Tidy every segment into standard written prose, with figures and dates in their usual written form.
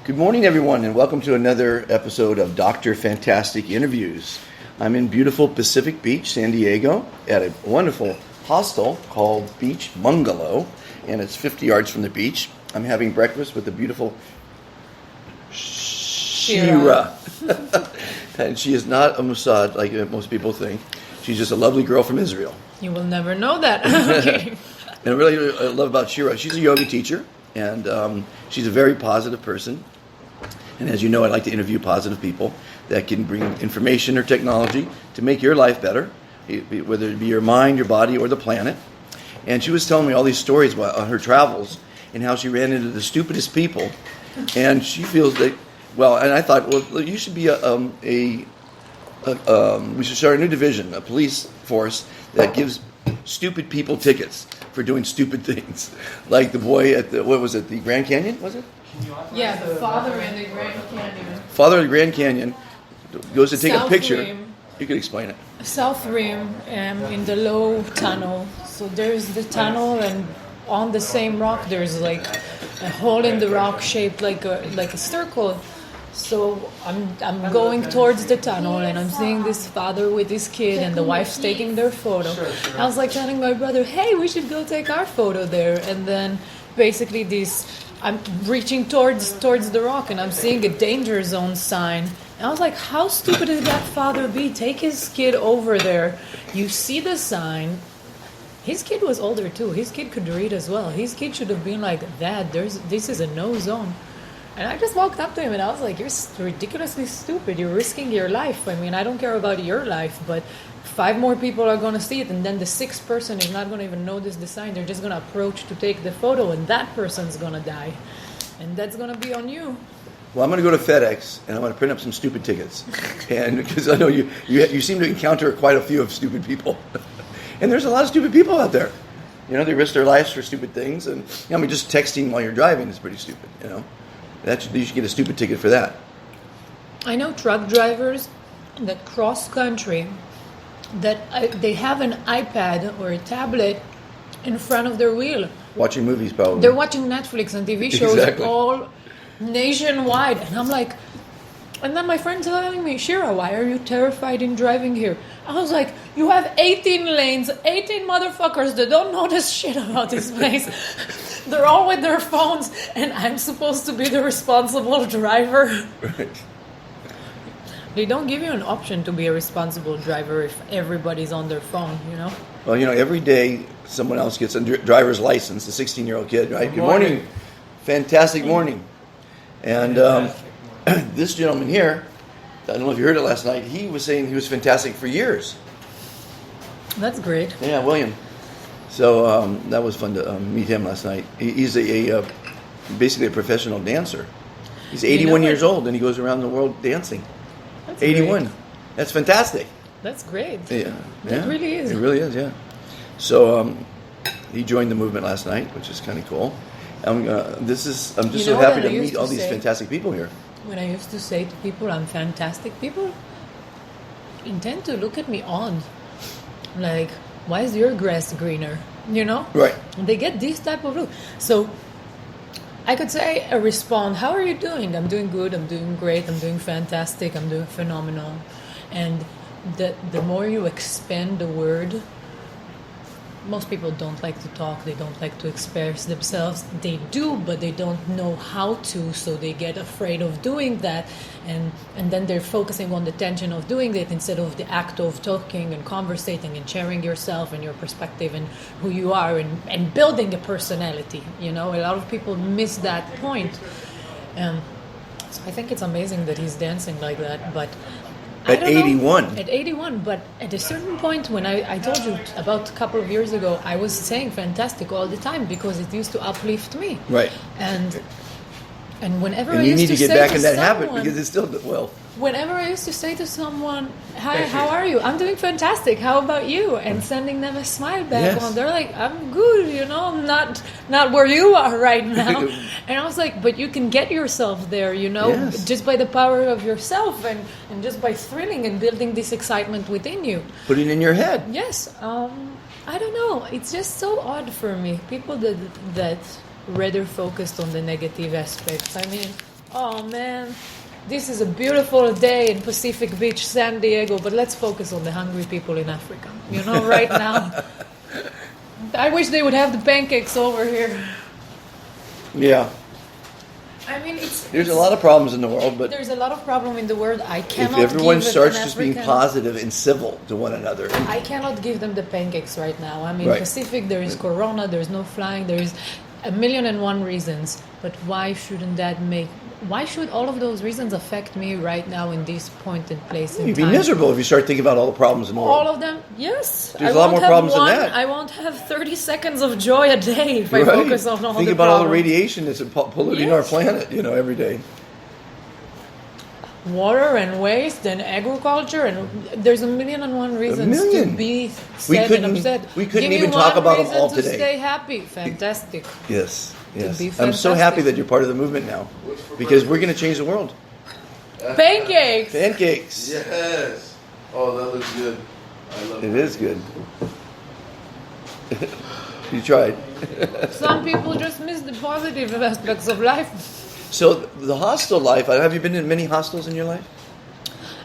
Good morning, everyone, and welcome to another episode of Dr. Fantastic Interviews. I'm in beautiful Pacific Beach, San Diego, at a wonderful hostel called Beach Bungalow, and it's 50 yards from the beach. I'm having breakfast with the beautiful Shira. And she is not a Mossad like most people think. She's just a lovely girl from Israel. You will never know that. Okay. And really what I love about Shira, she's a yoga teacher, and she's a very positive person. And as you know, I like to interview positive people that can bring information or technology to make your life better, whether it be your mind, your body, or the planet. And she was telling me all these stories on her travels and how she ran into the stupidest people. And she feels that, and I thought, well, you should be we should start a new division, a police force that gives stupid people tickets for doing stupid things. Like the boy at the Grand Canyon, was it? Yeah, the father in the Grand Canyon. Father of the Grand Canyon goes to take South a picture. Rim. You can explain it. South Rim in the low tunnel. So there's the tunnel, and on the same rock there's like a hole in the rock shaped like a circle. So I'm going towards the tunnel, and I'm seeing this father with his kid, and the wife's taking their photo. I was like telling my brother, "Hey, we should go take our photo there." And then basically I'm reaching towards the rock, and I'm seeing a danger zone sign. And I was like, how stupid could that father be? Take his kid over there. You see the sign. His kid was older too. His kid could read as well. His kid should have been like, Dad, this is a no zone. And I just walked up to him and I was like, you're ridiculously stupid. You're risking your life. I mean, I don't care about your life, but 5 more people are going to see it, and then the 6th person is not going to even notice the sign. They're just going to approach to take the photo, and that person's going to die. And that's going to be on you. Well, I'm going to go to FedEx, and I'm going to print up some stupid tickets. And because I know you seem to encounter quite a few of stupid people. And there's a lot of stupid people out there. You know, they risk their lives for stupid things. And just texting while you're driving is pretty stupid, you know. You should get a stupid ticket for that. I know truck drivers that cross country that they have an iPad or a tablet in front of their wheel. Watching movies, probably. They're watching Netflix and TV shows Exactly. all nationwide. And I'm like, and then my friend's telling me, Shira, why are you terrified in driving here? I was like, you have 18 lanes, 18 motherfuckers that don't know this shit about this place. They're all with their phones, and I'm supposed to be the responsible driver. Right. They don't give you an option to be a responsible driver if everybody's on their phone, you know? Well, every day someone else gets a driver's license, a 16-year-old kid, right? Good morning. Fantastic morning. And this gentleman here, I don't know if you heard it last night, he was saying he was fantastic for years. That's great. Yeah, William. So that was fun to meet him last night. He's basically a professional dancer. He's 81 years old, and he goes around the world dancing. That's 81. Great. That's fantastic. That's great. Yeah. It really is. It really is, yeah. So he joined the movement last night, which is kind of cool. I'm just so happy to meet all these fantastic people here. When I used to say to people, I'm fantastic, people intend to look at me odd. Like, why is your grass greener? You know? Right. And they get this type of look. So I could say respond, how are you doing? I'm doing good, I'm doing great, I'm doing fantastic, I'm doing phenomenal. And the more you expand the word, most people don't like to talk, they don't like to express themselves. They do, but they don't know how to, so they get afraid of doing that. And then they're focusing on the tension of doing it instead of the act of talking and conversating and sharing yourself and your perspective and who you are and building a personality. You know, a lot of people miss that point. So I think it's amazing that he's dancing like that, but At 81. At 81, but at a certain point when I told you about a couple of years ago, I was saying fantastic all the time because it used to uplift me. Right. And whenever and I you used need to to get say back to in that someone, habit because it's still, whenever I used to say to someone, hi, how are you? I'm doing fantastic. How about you? And sending them a smile back on. They're like, I'm good, you know, I'm not where you are right now. And I was like, but you can get yourself there, you know, just by the power of yourself and just by thrilling and building this excitement within you. Put it in your head. Yes. I don't know. It's just so odd for me. People that rather focused on the negative aspects. I mean, Oh man, this is a beautiful day in Pacific Beach, San Diego, but let's focus on the hungry people in Africa. You know, right now, I wish they would have the pancakes over here. Yeah. I mean, There's a lot of problems in the world, but there's a lot of problem in the world. I cannot. if everyone give starts an just being African- positive and civil to one another, I cannot give them the pancakes right now. I mean, Right. Pacific, there is Corona, there's no flying, there is 1,000,001 reasons. But why shouldn't that make? Why should all of those reasons affect me right now in this point and place in you'd be time? miserable if you start thinking about all the problems in the world. All of them, yes. There's I a lot won't more have problems than one, that. I won't have 30 seconds of joy a day if I Right? focus on all Think the about all the problems. radiation that's polluting our Yes. planet, every day. Water and waste and agriculture, and there's 1,000,001 reasons million. to be We sad couldn't- and upset. we couldn't Give me even talk one about 'em reason all to today. Stay happy, fantastic. Yes, yes. be I'm so happy fantastic. that you're part of the movement now, because we're going to change the world. Pancakes. Pancakes. Yes. Oh, that looks good. I love It is good. You tried. Some people just miss the positive aspects of life. So the hostel life. Have you been in many hostels in your life?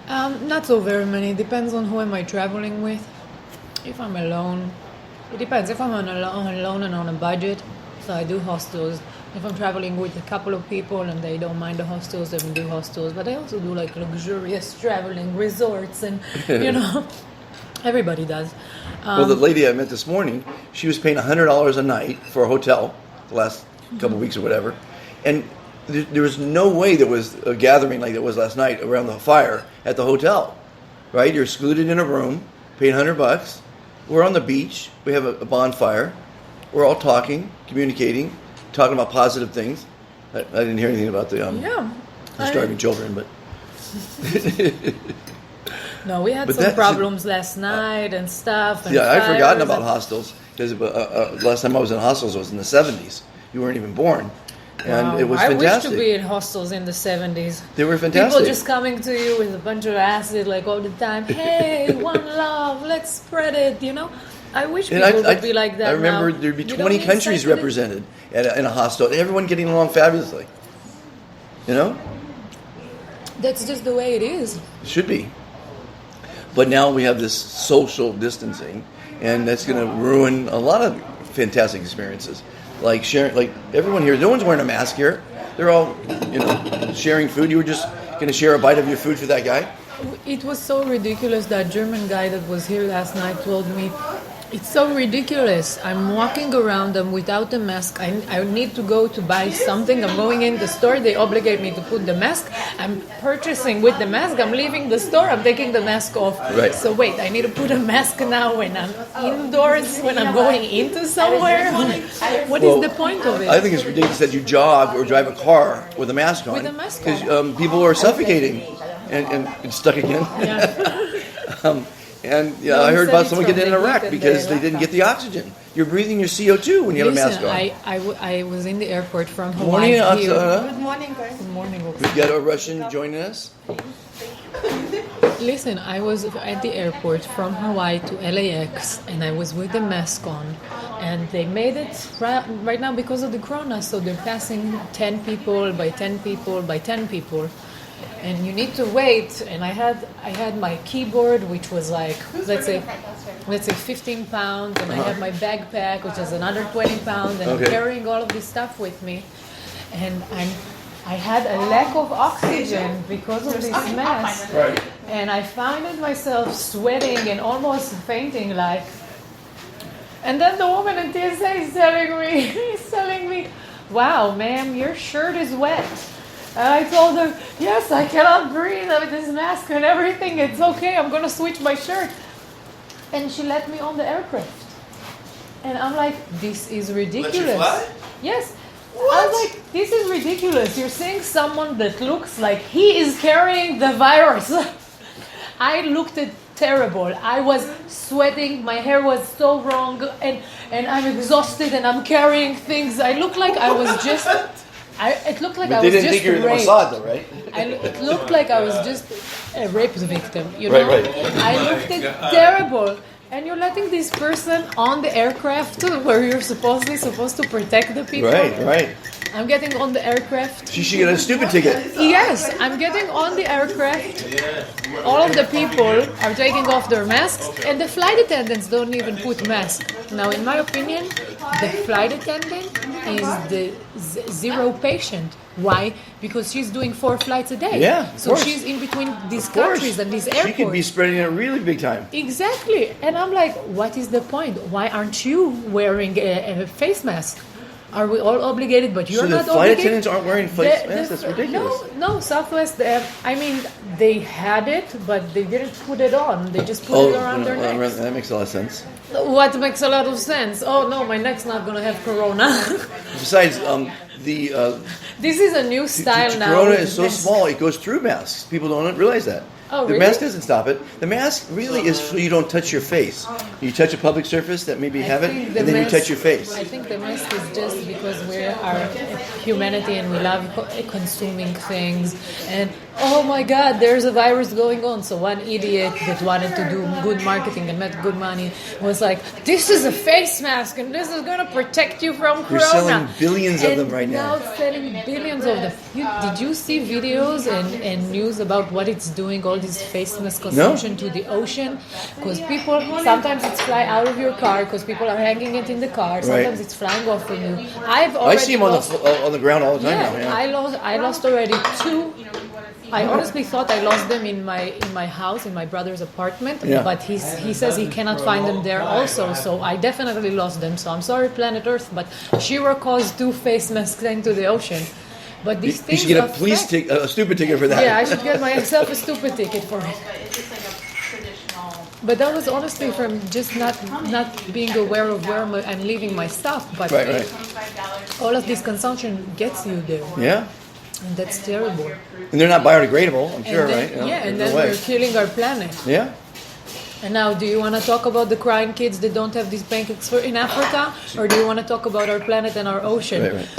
Not so very many. Depends on who am I traveling with. If I'm alone, it depends. If I'm alone and on a budget, so I do hostels. If I'm traveling with a couple of people and they don't mind the hostels, then we do hostels. But I also do like luxurious traveling resorts, and everybody does. Well, the lady I met this morning, she was paying $100 a night for a hotel the last couple of weeks or whatever, and there was no way there was a gathering like there was last night around the fire at the hotel, right? You're excluded in a room, paying $100. We're on the beach. We have a bonfire. We're all talking, communicating, talking about positive things. I didn't hear anything about the starving children, but No, we had But some that's- problems last night and stuff. And yeah, I've forgotten fires about and- hostels because last time I was in hostels was in the 70s. You weren't even born, and Wow. it was I fantastic. wish to be in hostels in the 70s. They were fantastic. People just coming to you with a bunch of acid like all the time. Hey, one love, let's spread it, I wish And people would be like that I remember now. there'd be You don't 20 need countries psychedelic- represented in a hostel, and everyone getting along fabulously. That's just the way it is. It should be. But now we have this social distancing, and that's going to ruin a lot of fantastic experiences. Like sharing, like everyone here, no one's wearing a mask here. They're all, sharing food. You were just going to share a bite of your food for that guy? It was so ridiculous. That German guy that was here last night told me, it's so ridiculous. I'm walking around them without a mask. I need to go to buy something. I'm going in the store. They obligate me to put the mask. I'm purchasing with the mask. I'm leaving the store. I'm taking the mask off. Right. So wait, I need to put a mask now when I'm indoors, when I'm going into somewhere? What is the point of it? I think it's ridiculous that you jog or drive a car with a mask on. With a mask Because on. people are suffocating. And it's stuck again. Yeah. And No, I he heard said about it's someone from getting in the a wreck heat and because the they didn't get the oxygen. You're breathing your CO2 when you have a mask Listen, on. I was in the airport from Hawaii Morning, here. Oksana. Good morning, guys. Good morning. We've got a Russian joining us. Listen, I was at the airport from Hawaii to LAX, and I was with the mask on, and they made it right now because of the corona. So they're passing 10 people by 10 people by 10 people, and you need to wait. And I had my keyboard, which was like let's say 15 pounds, and I had my backpack, which is another 20 pounds, and Okay. I'm carrying all of this stuff with me, and I had a lack of oxygen because of this mask. Right. And I found myself sweating and almost fainting like. And then the woman in TSA is telling me, wow, ma'am, your shirt is wet. And I told her, yes, I cannot breathe with this mask and everything. It's okay, I'm going to switch my shirt. And she let me on the aircraft. And I'm like, this is ridiculous. fly? Yes. I was like, this is ridiculous. You're seeing someone that looks like he is carrying the virus. I looked at terrible. I was sweating. My hair was so wrong, and I'm exhausted, and I'm carrying things. I looked like I was just. It looked like But I they was didn't just think you were in the raped. Mossad, though, right? It looked like I was just a rape victim. You know, Right. I looked at terrible. And you're letting this person on the aircraft where you're supposed to protect the people. Right. I'm getting on the aircraft. She should get a stupid ticket. Yes, I'm getting on the aircraft. All of the people are taking off their masks, and the flight attendants don't even put masks. Now, in my opinion, the flight attendant is the zero patient. Why? Because she's doing 4 flights a day. Yeah, of so course. she's in between these Of course. countries and these airports. She could be spreading it really big time. Exactly. And I'm like, what is the point? Why aren't you wearing a face mask? Are we all obligated, but you're So the not flight obligated? attendants aren't wearing face masks? That's ridiculous. No, Southwest, I mean, they had it, but they didn't put it on. They just put it around their necks. That makes a lot of sense. What makes a lot of sense? Oh, no, my neck's not going to have corona. Besides, This is a new style now. Corona with is so masks. small, it goes through masks. People don't realize that. Oh, the really? mask doesn't stop it. The mask really is so you don't touch your face. You touch a public surface that maybe have it, think the and then you mask- touch your face. I think the mask is just because we are humanity and we love consuming things. And oh my God, there's a virus going on. So one idiot that wanted to do good marketing and make good money was like, "This is a face mask, and this is going to protect you from We're corona." selling billions of And them right now. selling billions of them. Did you see videos and news about what it's doing? All this face mask consumption to the ocean, because people sometimes it's fly out of your car because people are hanging it in the car. Sometimes it's flying off from you. I see them on the ground all the time now. Yeah, Yeah. I lost already 2. I honestly thought I lost them in my house, in my brother's apartment. Yeah. But he says he cannot find them there also. So I definitely lost them. So I'm sorry, Planet Earth, but Shira caused 2 face masks into the ocean. But these You things should get a affect- a stupid ticket for that. Yeah, I should get myself a stupid ticket for it. But that was honestly from just not being aware of where I'm leaving my stuff. But Right. all of this consumption gets you there, Yeah. and that's terrible. And they're not biodegradable, I'm sure, and then, right? Yeah, and There's then no way. we're killing our planet. Yeah. And now, do you want to talk about the crying kids that don't have these pancakes in Africa, or do you want to talk about our planet and our ocean? Right.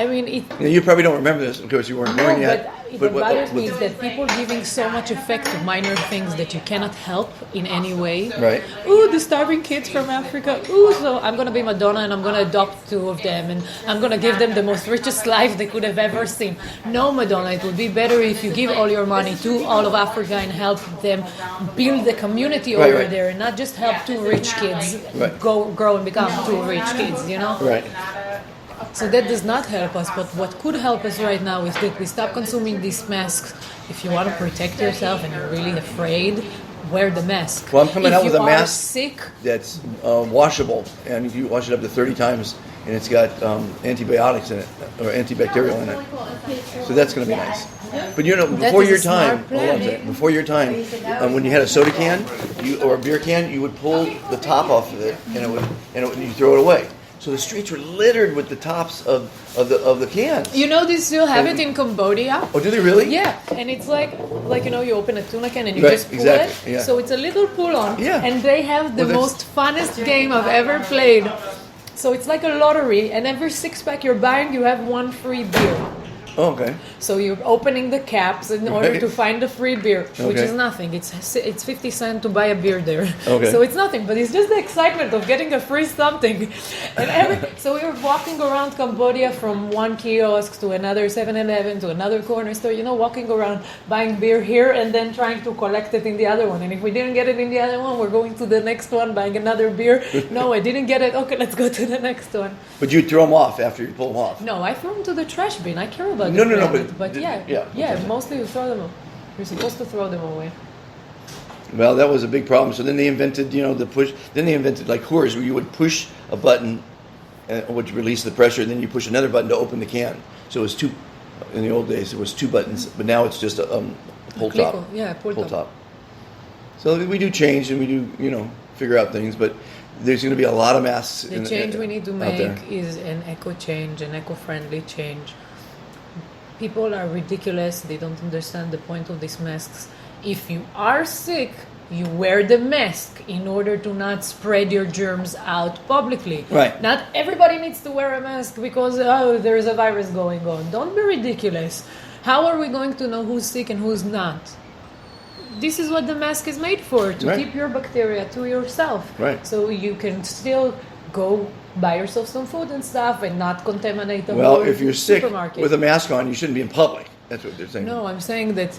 I mean, it. Now, you probably don't remember this because you weren't No, born but yet. what bothers me is that people giving so much effect to minor things that you cannot help in any way. Right. Ooh, the starving kids from Africa. Ooh, so I'm gonna be Madonna and I'm gonna adopt 2 of them and I'm gonna give them the most richest life they could have ever seen. No, Madonna, it would be better if you give all your money to all of Africa and help them build the community Right, over right. there, and not just help 2 rich kids Right. grow and become 2 rich kids. You know. Right. So that does not help us, but what could help us right now is that we stop consuming these masks. If you want to protect yourself and you're really afraid, wear the mask. Well, I'm coming out with a If you are mask sick, that's washable, and you wash it up to 30 times, and it's got antibiotics in it, or antibacterial in it. So that's going to be nice. But you know, before is your a smart time, hold on a plan. second. Before your time, when you had a soda can or a beer can, you would pull the top off of it, and you throw it away. So the streets were littered with the tops of the cans. you know they still have it in Cambodia. Oh, do they really? Yeah, and it's like you know, you open a tuna can and you Right, just pull exactly, it. yeah. So it's a little pull on, Yeah. and they have the Well, that's- most funnest game I've ever played. So it's like a lottery, and every 6-pack you're buying, you have 1 free beer. Oh, okay. So you're opening the caps in order Right. to find the free beer, which Okay. is nothing. It's 50 cents to buy a beer there. Okay. So it's nothing, but it's just the excitement of getting a free something. So we were walking around Cambodia from one kiosk to another 7-Eleven to another corner store, you know, walking around buying beer here and then trying to collect it in the other one. And if we didn't get it in the other one, we're going to the next one, buying another beer. No, I didn't get it. Okay, let's go to the next one. But you throw them off after you pull them off. No, I throw them to the trash bin. I care about No, the no, no, planet. but- yeah, yeah. mostly you throw them. You're supposed to throw them away. Well, that was a big problem. So then they invented, the push. Then they invented like Coors, where you would push a button, which released the pressure, and then you push another button to open the can. So it was 2. In the old days, it was 2 buttons, but now it's just a pull top. Yeah, pull top. So we do change, and we do figure out things, but there's going to be a lot of masks. The change we need to out there. make is an eco change, an eco-friendly change. People are ridiculous. They don't understand the point of these masks. If you are sick, you wear the mask in order to not spread your germs out publicly. Right. Not everybody needs to wear a mask because, there is a virus going on. Don't be ridiculous. How are we going to know who's sick and who's not? This is what the mask is made for, to Right. keep your bacteria to yourself. Right. So you can still go buy yourself some food and stuff and not contaminate the Well, whole if you're sick supermarket. with a mask on, you shouldn't be in public. That's what they're saying. No, I'm saying that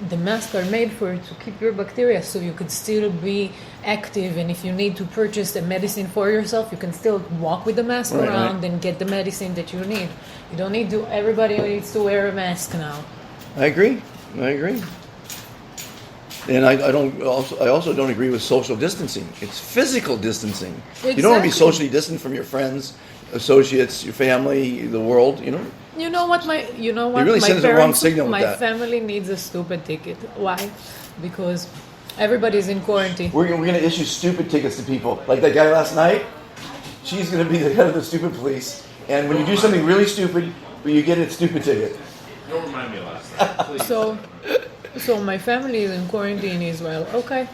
the masks are made to keep your bacteria so you could still be active, and if you need to purchase a medicine for yourself, you can still walk with the mask Right, around right. and get the medicine that you need. You don't need to, everybody needs to wear a mask now. I agree. And I also don't agree with social distancing. It's physical distancing. You don't want to be Exactly. socially distant from your friends, associates, your family, the world. You know what They really send us the wrong signal with my that. family needs a stupid ticket. Why? Because everybody's in quarantine. We're going to issue stupid tickets to people. Like that guy last night. She's going to be the head of the stupid police. And when you do something really stupid, you get a stupid ticket. Don't remind me of last night, please. So my family is in quarantine in Israel. Okay,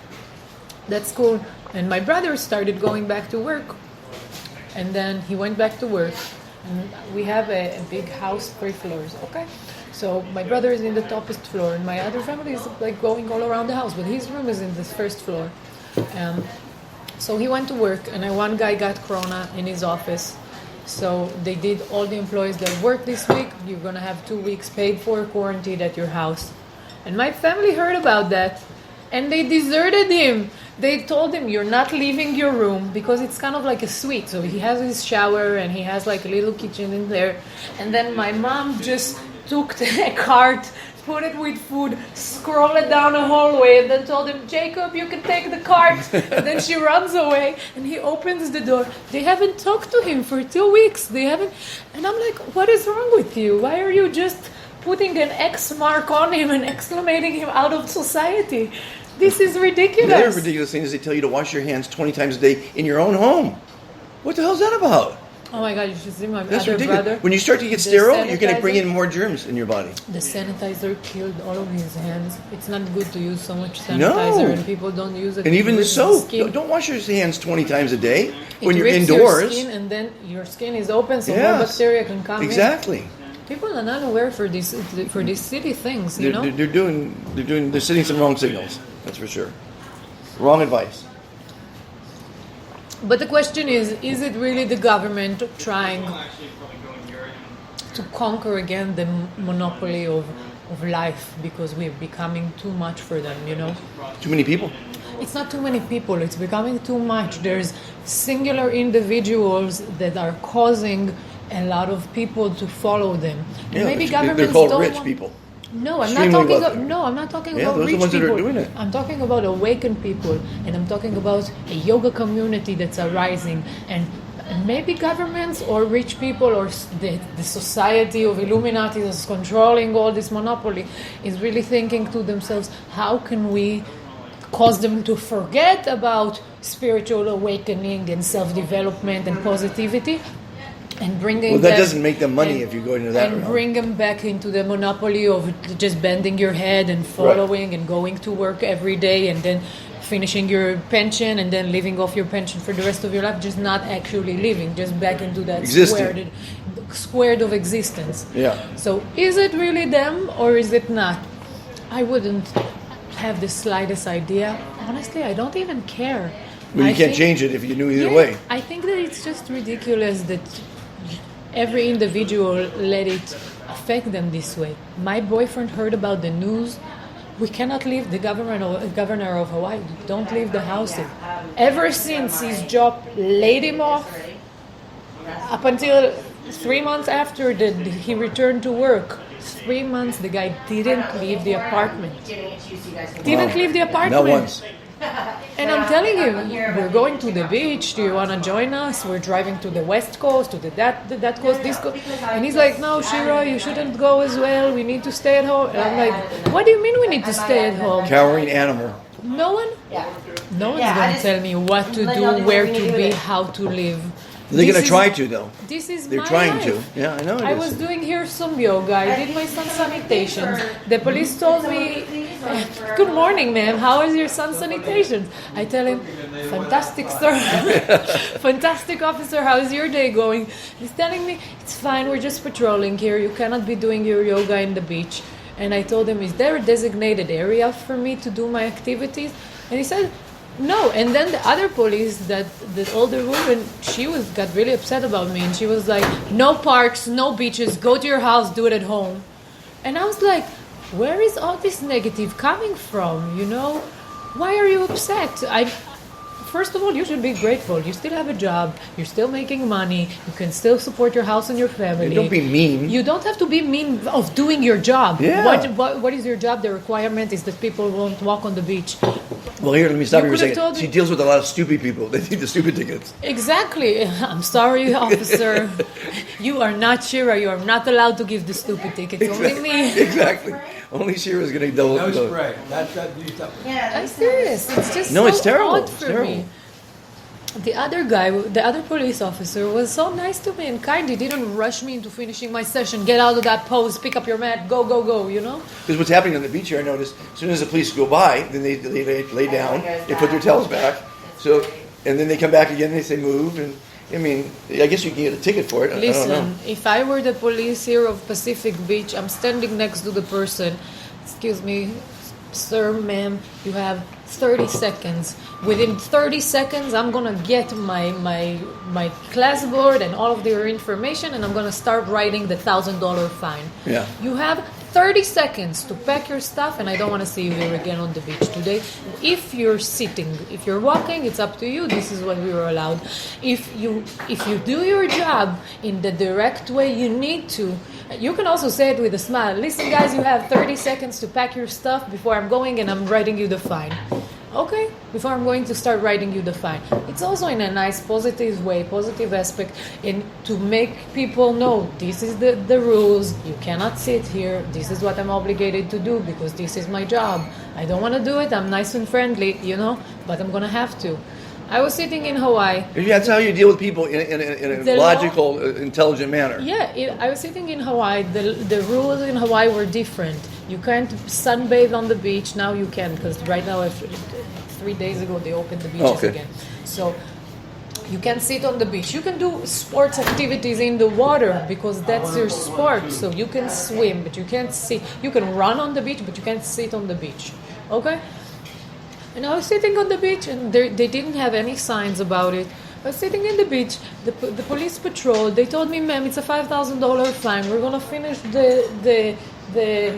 that's cool. And my brother started going back to work. And then he went back to work. And we have a big house, 3 floors. Okay, so my brother is in the toppest floor, and my other family is like going all around the house. But his room is in the first floor. So he went to work, and one guy got corona in his office. So they did all the employees that work this week. You're gonna have 2 weeks paid for quarantine at your house. And my family heard about that, and they deserted him. They told him, you're not leaving your room, because it's kind of like a suite. So he has his shower, and he has like a little kitchen in there. And then my mom just took a cart, put it with food, scroll it down a hallway, and then told him, Jacob, you can take the cart. And then she runs away, and he opens the door. They haven't talked to him for 2 weeks. And I'm like, what is wrong with you? Why are you just putting an X mark on him and exclamating him out of society? This is ridiculous. The other ridiculous thing is they tell you to wash your hands 20 times a day in your own home. What the hell is that about? Oh my God, you should see my That's other ridiculous. brother. When you start to get The sterile, you're going to sanitizer- bring in more germs in your body. The sanitizer killed all of his hands. It's not good to use so much No. sanitizer, and people don't use it. And even It the rips soap. skin. Don't wash your hands 20 times a day It when you're rips indoors. your skin, and then your skin is open, so Yes. more bacteria can come in. Exactly. People are not aware for these silly things, you know. They're sending some wrong signals. That's for sure. Wrong advice. But the question is it really the government trying to conquer again the monopoly of life, because we're becoming too much for them, you know? Too many people. It's not too many people, it's becoming too much. There's singular individuals that are causing a lot of people to follow them. And Yeah, maybe they're governments called don't rich want- people. No, I'm Extremely not talking. wealthy. I'm not talking Yeah, about those are the rich ones that people. are doing it. I'm talking about awakened people, and I'm talking about a yoga community that's arising, and maybe governments or rich people or the society of Illuminati that's controlling all this monopoly is really thinking to themselves, how can we cause them to forget about spiritual awakening and self-development and positivity, and bringing Well, that them- doesn't make them money and- if you go into that and realm. bring them back into the monopoly of just bending your head and following and going to work every day and then finishing your pension and then living off your pension for the rest of your life, just not actually living, just back into that Existing. squared of existence. Yeah. So is it really them or is it not? I wouldn't have the slightest idea. Honestly, I don't even care. Well, you I can't think- change it if you knew either Yeah, way. I think that it's just ridiculous that every individual let it affect them this way. My boyfriend heard about the news. We cannot leave the governor of Hawaii. Don't leave the house. Ever since his job laid him off, up until 3 months after that he returned to work. 3 months the guy didn't leave the apartment. Didn't leave the apartment. Not once. And I'm telling him, we're going to the beach. Do you want to join us? We're driving to the west coast, to that coast, this coast. And he's like, no, Shira, you shouldn't go as well. We need to stay at home. And I'm like, what do you mean we need to stay at home? Cowering animal. No one's Yeah, going I to tell me what to Like, do, no, where we to need to be, do it. how to live. They're This going to is- try to, though. This is They're my trying life. to. Yeah, I know it I is. was doing here some yoga. I did my son's sanitation. The police told me, "Good morning, ma'am. How is your son's sanitation?" I tell him, "Fantastic, sir. Fantastic, officer. How is your day going?" He's telling me, "It's fine. We're just patrolling here. You cannot be doing your yoga in the beach." And I told him, "Is there a designated area for me to do my activities?" And he said, No, and then the other police, the older woman, got really upset about me, and she was like, "No parks, no beaches. Go to your house, do it at home." And I was like, "Where is all this negative coming from? You know, why are you upset?" First of all, you should be grateful. You still have a job. You're still making money. You can still support your house and your family. And don't be mean. You don't have to be mean of doing your job. Yeah. What is your job? The requirement is that people won't walk on the beach. Well, here, let me stop you for a could have second. told me- She deals with a lot of stupid people. They need the stupid tickets. Exactly. I'm sorry, officer. You are not Shira. You are not allowed to give the stupid tickets. Only me. Exactly. Only Shira's going to double. No spray. That's you tell me. I'm serious. It's just No, so it's terrible. odd It's for terrible. me. The other police officer was so nice to me and kind. He didn't rush me into finishing my session. Get out of that pose. Pick up your mat. Go, go, go. You know. Because what's happening on the beach here, I noticed, as soon as the police go by, then they lay down, they put their towels back, so, and then they come back again and they say move, and I mean, I guess you can get a ticket for it. I don't know. Listen, if I were the police here of Pacific Beach, I'm standing next to the person. Excuse me, sir, ma'am, you have 30 seconds. Within 30 seconds, I'm gonna get my class board and all of their information, and I'm gonna start writing the $1,000 fine. Yeah. You have 30 seconds to pack your stuff, and I don't want to see you here again on the beach today. If you're sitting, if you're walking, it's up to you. This is what we were allowed. If you do your job in the direct way you need to, you can also say it with a smile. Listen, guys, you have 30 seconds to pack your stuff before I'm going, and I'm writing you the fine. Okay, before I'm going to start writing you the fine. It's also in a nice, positive way, positive aspect, in to make people know this is the rules. You cannot sit here. This is what I'm obligated to do because this is my job. I don't want to do it. I'm nice and friendly, you know, but I'm gonna have to. I was sitting in Hawaii. That's how you deal with people in The a law- logical, intelligent manner. Yeah, I was sitting in Hawaii. The rules in Hawaii were different. You can't sunbathe on the beach. Now you can, because right now, 3 days ago, they opened the beaches Okay. again. So you can sit on the beach. You can do sports activities in the water because that's your sport. So you can swim, but you can't sit. You can run on the beach, but you can't sit on the beach. Okay? And I was sitting on the beach, and they didn't have any signs about it. I was sitting in the beach. The police patrol. They told me, "Ma'am, it's a $5,000 fine. We're gonna finish the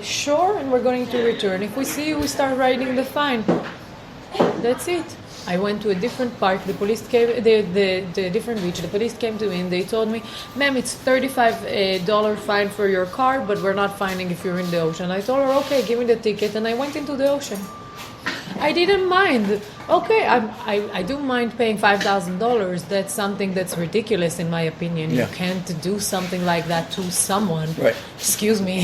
shore, and we're going to return. If we see you, we start writing the fine." That's it. I went to a different park. The police came. The different beach. The police came to me and they told me, "Ma'am, it's $35 fine for your car, but we're not fining if you're in the ocean." I told her, "Okay, give me the ticket," and I went into the ocean. I didn't mind. Okay, I do mind paying $5,000. That's something that's ridiculous in my opinion. Yeah. You can't do something like that to someone. Right. Excuse me.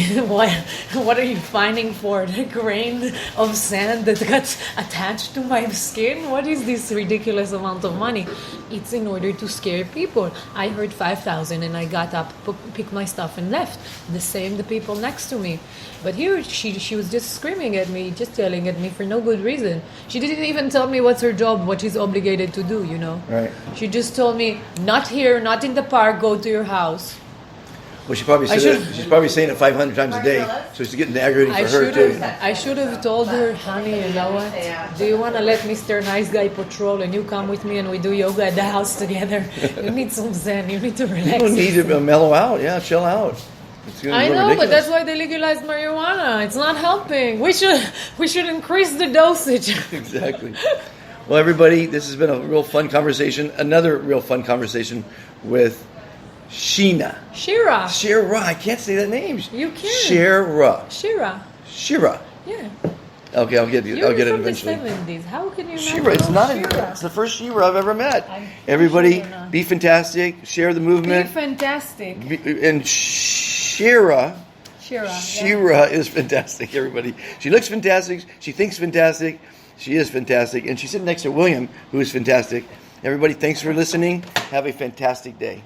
What are you fining for? The grain of sand that got attached to my skin? What is this ridiculous amount of money? It's in order to scare people. I heard 5,000 and I got up, picked my stuff and left. The same the people next to me. But here she was just screaming at me, just yelling at me for no good reason. She didn't even tell me what's her job, what she's obligated to do, you know. Right. She just told me, "Not here, not in the park, go to your house." Well, she's probably saying it 500 times a day, so she's getting aggravating for her too. I should have told her, "Honey, you know what? Do you want to let Mr. Nice Guy patrol and you come with me and we do yoga at the house together? You need some zen. You need to relax." People need to mellow out. Yeah, chill out. It's gonna I be know, but ridiculous. that's why they legalized marijuana. It's not helping. We should increase the dosage. Exactly. Well, everybody, this has been a real fun conversation. Another real fun conversation with Shira. Shira. I can't say that name. You can. Shira. Yeah. Okay, I'll get it. You're I'll get it from eventually. the 70s. How can you Shira. not It's know not. Shira? It's the first Shira I've ever met. I'm Everybody, sure not. be fantastic. Share the Be movement. fantastic. And Shira. Shira. Shira is fantastic, everybody. She looks fantastic. She thinks fantastic. She is fantastic. And she's sitting next to William, who is fantastic. Everybody, thanks for listening. Have a fantastic day.